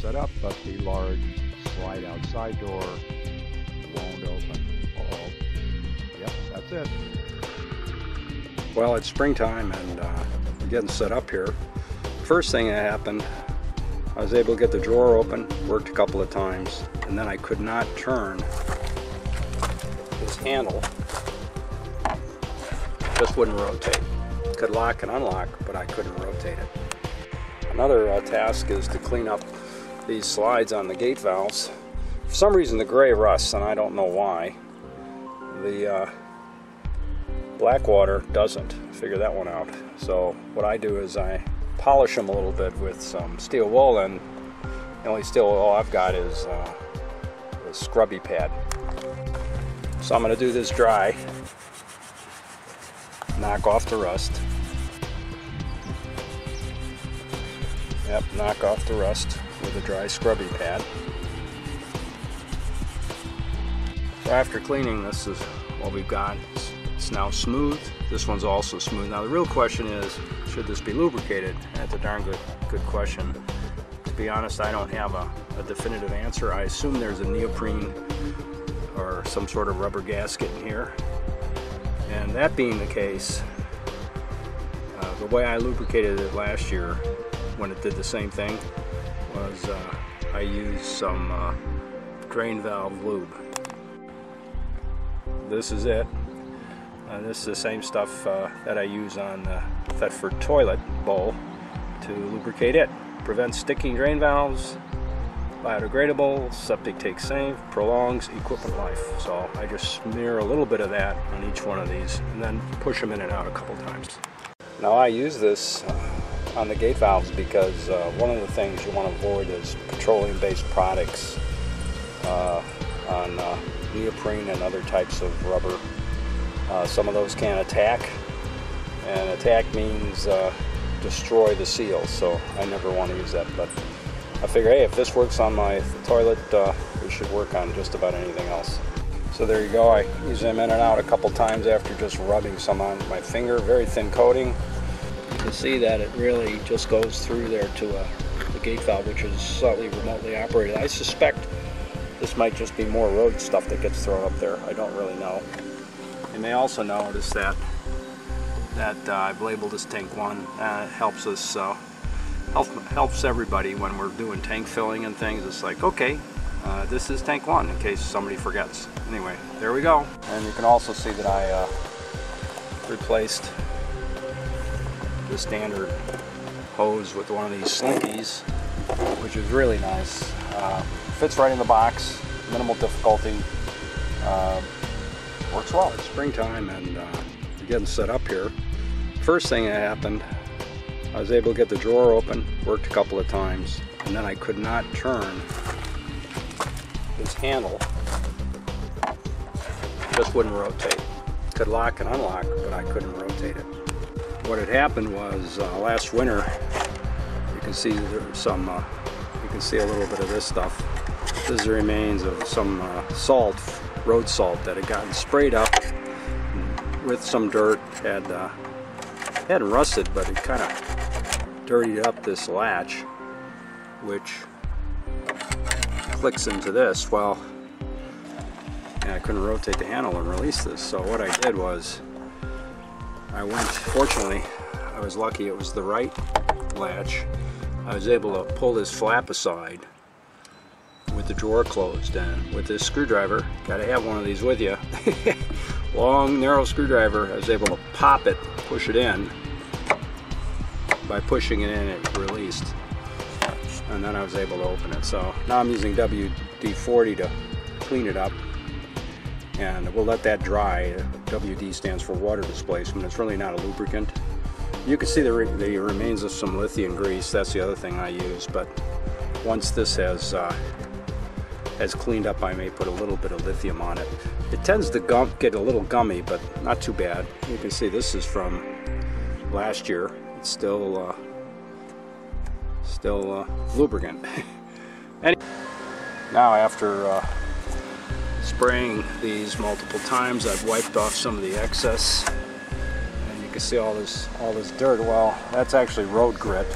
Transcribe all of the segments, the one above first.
set up, but the large slide outside door won't open. Uh-oh. Yep, that's it. Well, it's springtime and we're getting set up here. First thing that happened, I was able to get the drawer open, worked a couple of times, and then I could not turn this handle. Just wouldn't rotate. Could lock and unlock, but I couldn't rotate it. Another task is to clean up these slides on the gate valves. For some reason the gray rusts, and I don't know why. The black water doesn't. Figure that one out. So what I do is I polish them a little bit with some steel wool, and the only steel wool I've got is a scrubby pad. So I'm going to do this dry, knock off the rust. Yep, knock off the rust with a dry scrubby pad. So after cleaning, this is what we've got. It's now smooth. This one's also smooth. Now the real question is, should this be lubricated? That's a darn good question. To be honest, I don't have a definitive answer. I assume there's a neoprene or some sort of rubber gasket in here. And that being the case, the way I lubricated it last year when it did the same thing was I used some drain valve lube. This is it. This is the same stuff that I use on the Thetford toilet bowl to lubricate it. Prevents sticking drain valves, biodegradable, septic tank safe, prolongs equipment life. So I just smear a little bit of that on each one of these and then push them in and out a couple times. Now I use this on the gate valves because one of the things you want to avoid is petroleum-based products on neoprene and other types of rubber. Some of those can attack, and attack means destroy the seal, so I never want to use that. But I figure, hey, if this works on my toilet, it should work on just about anything else. So there you go. I use them in and out a couple times after just rubbing some on my finger. Very thin coating. You can see that it really just goes through there to the gate valve, which is slightly remotely operated. I suspect this might just be more road stuff that gets thrown up there. I don't really know. You may also notice that I've labeled this tank 1. It helps us, helps everybody when we're doing tank filling and things. It's like, okay, this is tank 1 in case somebody forgets. Anyway, there we go. And you can also see that I replaced the standard hose with one of these slinkies, which is really nice. Fits right in the box, minimal difficulty. Works well. It's springtime and we're getting set up here. First thing that happened, I was able to get the drawer open, worked a couple of times, and then I could not turn this handle. Just wouldn't rotate. Could lock and unlock, but I couldn't rotate it. What had happened was last winter, you can see there's some, you can see a little bit of this stuff. This is the remains of some salt, road salt that had gotten sprayed up with some dirt. Hadn't rusted, but it kind of dirtied up this latch, which clicks into this. Well, I couldn't rotate the handle and release this, so what I did was fortunately I was lucky it was the right latch. I was able to pull this flap aside with the drawer closed, and with this screwdriver, got to have one of these with you, long narrow screwdriver, I was able to pop it, push it in. By pushing it in, it released, and then I was able to open it. So now I'm using WD-40 to clean it up, and we'll let that dry. WD stands for water displacement. It's really not a lubricant. You can see the remains of some lithium grease. That's the other thing I use, but once this has cleaned up, I may put a little bit of lithium on it. It tends to get a little gummy, but not too bad. You can see this is from last year. It's still lubricant. Now after spraying these multiple times, I've wiped off some of the excess, and you can see all this dirt. Well, that's actually road grit.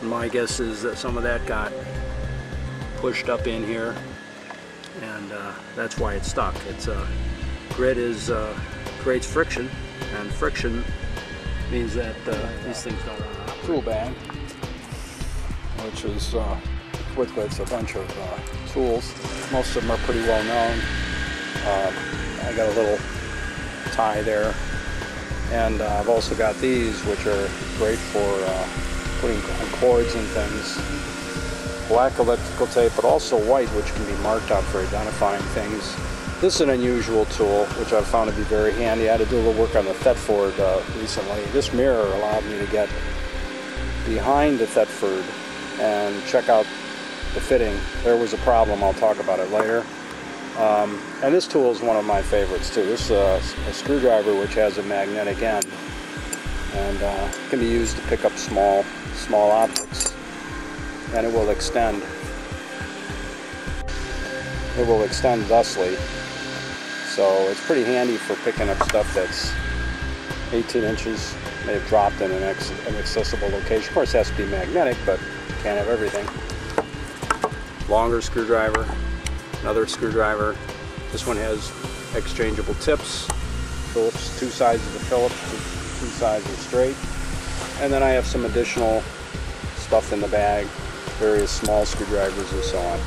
My guess is that some of that got pushed up in here, and that's why it's stuck. It's grit creates friction, and friction means that these things don't run out. Tool bag, which is quickly it's a bunch of tools. Most of them are pretty well known. I got a little tie there, and I've also got these, which are great for putting on cords and things. Black electrical tape, but also white, which can be marked out for identifying things. This is an unusual tool, which I've found to be very handy. I had to do a little work on the Thetford recently. This mirror allowed me to get behind the Thetford and check out the fitting. There was a problem, I'll talk about it later. And this tool is one of my favorites too. This is a screwdriver which has a magnetic end, and can be used to pick up small objects, and it will extend. It will extend thusly, so it's pretty handy for picking up stuff that's 18 inches, may have dropped in an inaccessible location. Of course, it has to be magnetic, but you can't have everything. Longer screwdriver, another screwdriver. This one has exchangeable tips. Phillips, two sides of the Phillips, two sides are straight. And then I have some additional stuff in the bag, various small screwdrivers and so on.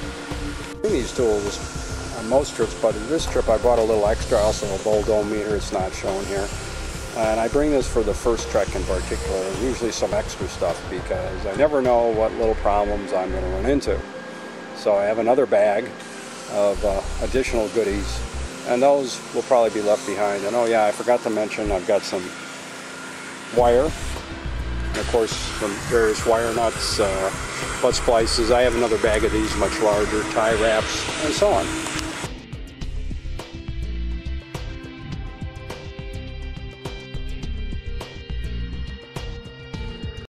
These tools on most trips, but in this trip I bought a little extra, also a boldometer. It's not shown here. And I bring this for the first trek in particular, and usually some extra stuff, because I never know what little problems I'm going to run into. So I have another bag of additional goodies, and those will probably be left behind. And oh yeah, I forgot to mention I've got some wire, and of course some various wire nuts, butt splices. I have another bag of these, much larger, tie wraps, and so on.